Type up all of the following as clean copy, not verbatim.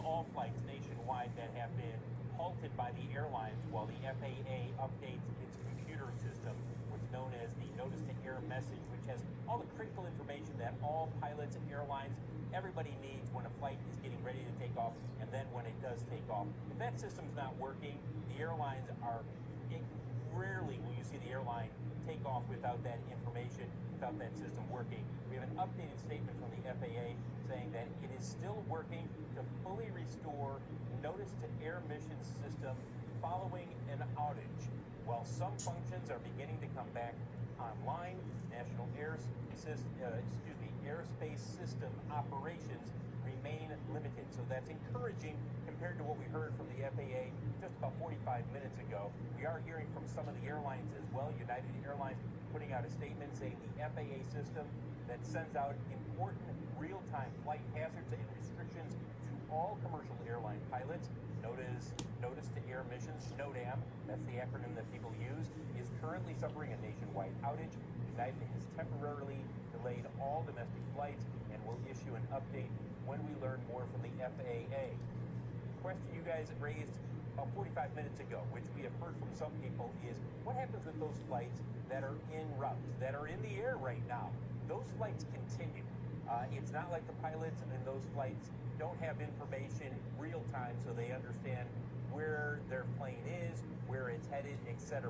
all flights nationwide that have been halted by the airlines while the FAA updates its computer system, what's known as the Notice to Air message, which has all the critical information that all pilots and airlines, everybody needs when a flight is getting ready to take off, and then when it does take off. If that system's not working, the airlines are rarely will you see the airline take off without that information, without that system working. We have an updated statement from the FAA saying that it is still working to fully restore Notice to Air mission system following an outage. While some functions are beginning to come back online, national airspace system operations remain limited. So that's encouraging compared to what we heard from the FAA just about 45 minutes ago. We are hearing from some of the airlines as well. United Airlines putting out a statement saying the FAA system that sends out important real-time flight hazards and restrictions to all commercial airline pilots, Notice to Air missions, NOTAM, that's the acronym that people use, is currently suffering a nationwide outage. United has temporarily delayed all domestic flights and will issue an update when we learn more from the FAA. The question you guys raised about 45 minutes ago, which we have heard from some people, is what happens with those flights that are en route, that are in the air right now? Those flights continue. It's not like the pilots in those flights don't have information real time so they understand where their plane is, where it's headed, etc.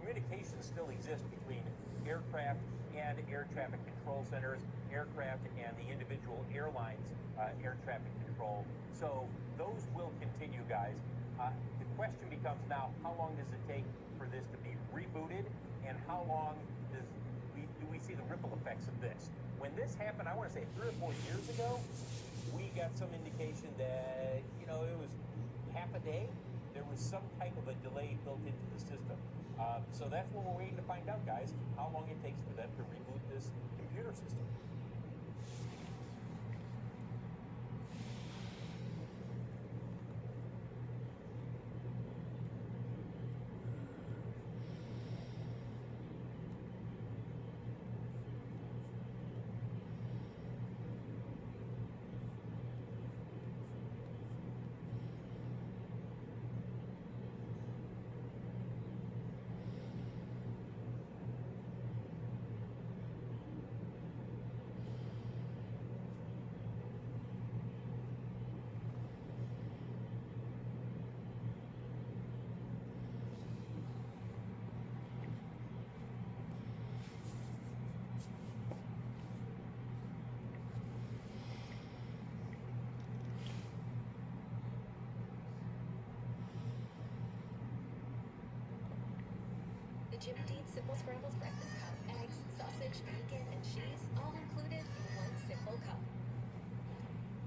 Communication still exists between aircraft and air traffic control centers, aircraft and the individual airlines air traffic control. So those will continue, guys. The question becomes now, how long does it take for this to be rebooted, and how long do we see the ripple effects of this? When this happened, I want to say 3 or 4 years ago, we got some indication that, it was half a day. There was some type of a delay built into the system. So that's what we're waiting to find out, guys, how long it takes for them to reboot this computer system. Jimmy Dean's Simple Scrambles Breakfast Cup. Eggs, sausage, bacon, and cheese, all included in one simple cup.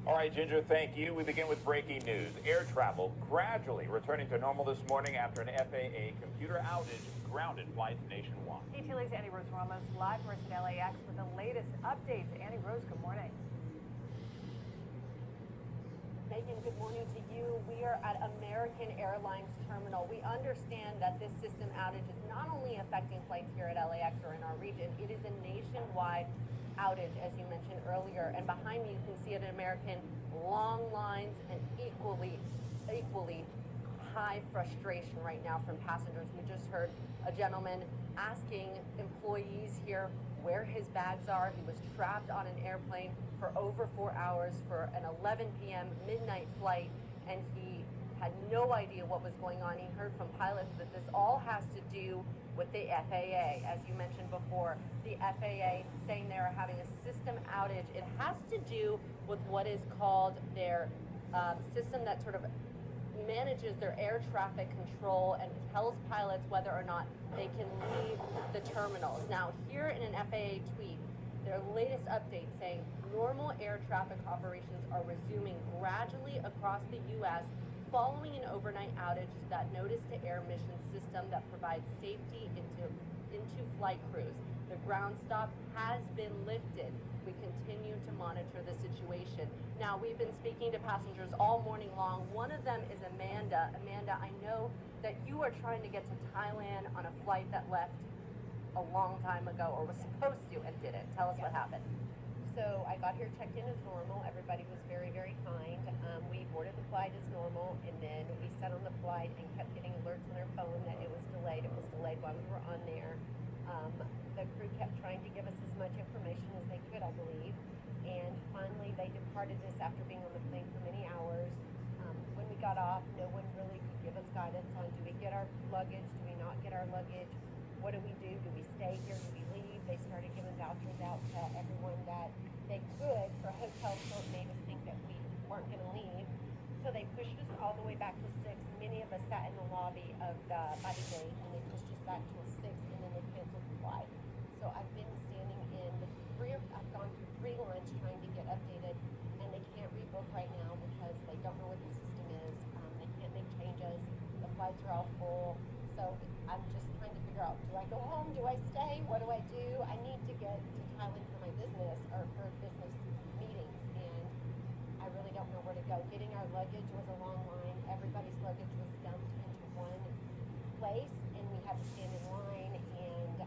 All right, Ginger, thank you. We begin with breaking news. Air travel gradually returning to normal this morning after an FAA computer outage grounded flights nationwide. ETLA's Annie Rose Ramos live from us at LAX with the latest updates. Annie Rose, good morning. Megan, good morning to you. We are at American Airlines Terminal. We understand that this system outage is not only affecting flights here at LAX or in our region, it is a nationwide outage, as you mentioned earlier. And behind me, you can see at American, long lines and equally high frustration right now from passengers. We just heard a gentleman asking employees here where his bags are. He was trapped on an airplane for over 4 hours for an 11 p.m. midnight flight, and he had no idea what was going on. He heard from pilots that this all has to do with the FAA. As you mentioned before, the FAA saying they are having a system outage. It has to do with what is called their system that sort of manages their air traffic control and tells pilots whether or not they can leave the terminals. Now, here in an FAA tweet, their latest update saying normal air traffic operations are resuming gradually across the U.S. following an overnight outage to that Notice to Air mission system that provides safety into flight crews. The ground stop has been lifted. We continue to monitor the situation. Now, we've been speaking to passengers all morning long. One of them is Amanda. Amanda, I know that you are trying to get to Thailand on a flight that left a long time ago, or was supposed to and didn't. Tell us what happened. So I got here, checked in as normal. Everybody was very, very kind. We boarded the flight as normal, and then we sat on the flight and kept getting alerts on our phone that it was delayed. It was delayed while we were on there. The crew kept trying to give us as much information as they could, I believe. And finally, they departed us after being on the plane for many hours. When we got off, no one really could give us guidance on, do we get our luggage, do we not get our luggage? What do we do? Do we stay here? Do we leave? They started giving vouchers out to everyone that they could for hotels, so it made us think that we weren't going to leave. So they pushed us all the way back to 6. Many of us sat in the lobby of by the gate, and they pushed us back till 6, and then they canceled the flight. So I've been standing in I've gone through 3 lines trying to get updated, and they can't rebook right now because they don't know what the system is. They can't make changes. The flights are all full. So I'm just trying to figure out, do I go home? Do I stay? What do I do? I need to get to Thailand for my business or for business meetings, and I really don't know where to go. Getting our luggage was a long line. Everybody's luggage was dumped into one place, and we had to stand in line, and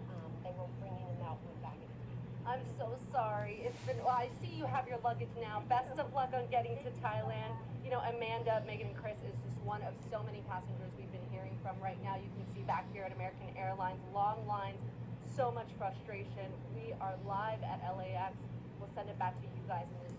they were bringing them out one bag at a time. I'm so sorry. It's been, well, I see you have your luggage now. Best of luck on getting to Thailand. You know, Amanda, Megan, and Chris is just one of so many passengers we've been hearing from right now. You can see back here at American Airlines, long lines, so much frustration. We are live at LAX. We'll send it back to you guys in this